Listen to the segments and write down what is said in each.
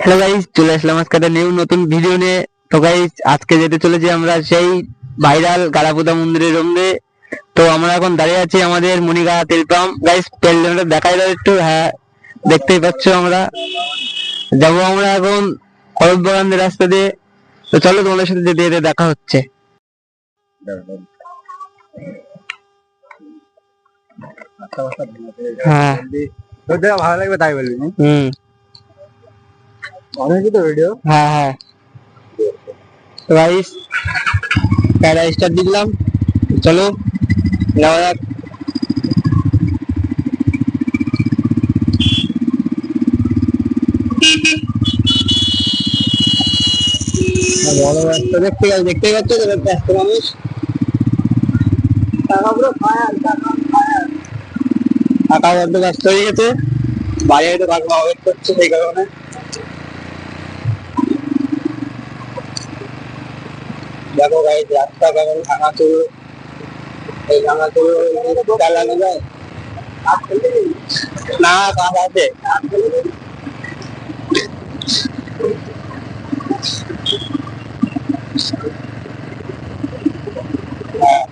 Hello guys, চলে আসলাম আজকে একটা নতুন ভিডিও নিয়ে। তো গাইস, আজকে যেতে চলেছি আমরা সেই ভাইরাল গালাপোতা মন্দিরের সামনে। তো আমরা এখন দাঁড়িয়ে আছি আমাদের মনিকা তেল পাম্প। গাইস, তেলটা দেখাই দাও একটু। হ্যাঁ, দেখতেই পাচ্ছ আমরা যাবো আমরা এখন কলম বাগানের রাস্তা দিয়ে। তো চলো, তোমাদের সাথে যেতে যেতে দেখা হচ্ছে। হ্যাঁ, ভালো লাগবে তাই বলবি। অনেকই তো ভিডিও। হ্যাঁ হ্যাঁ, তো গাইস প্যারা স্টার্ট দিলাম, চলো যাওয়া যাক। বড় রাস্তা দেখতেই পাচ্ছ তো, ব্যস্ত মানুষ। টাকা বড্ড ব্যস্ত হয়ে গেছে, বাইরে তো কাকু ওয়েট করছে সেই কারণে। দেখো গাইস, রাস্তা কেমন ভাঙাচুরো। এই ভাঙাচুরো চালানো যায় না? কাজ আছে। হ্যাঁ,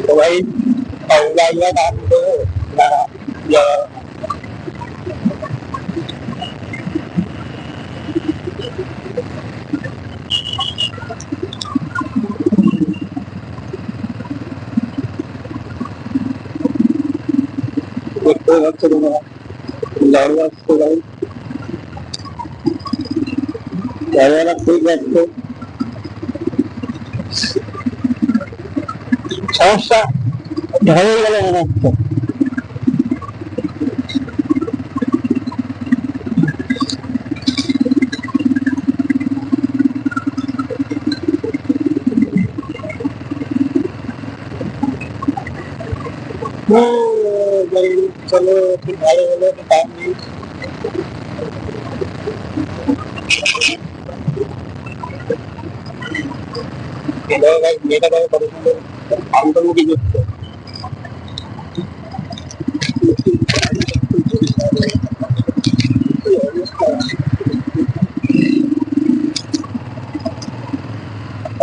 তো ভাই জায়গা কাজ করবো না? দেখতে পাচ্ছ তোমরা জায়গা আসছে ভাই, জায়গাটা ঠিক আছে। সমস্যা ধরে গেলে মনে হচ্ছে। চলো, ঠিক ভালো হলো, টাইম নেই। মেয়েটা দেখো কত সুন্দর অন্তর্মুখী করছে।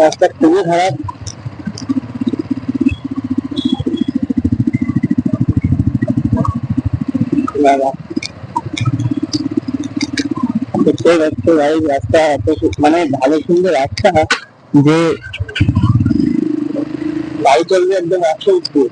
রাস্তা খুবই খারাপ। দেখতেই পাচ্ছ ভাই, রাস্তা এত মানে ভালো সুন্দর রাস্তা যে গাড়ি চলবে একদম 100 স্পিড।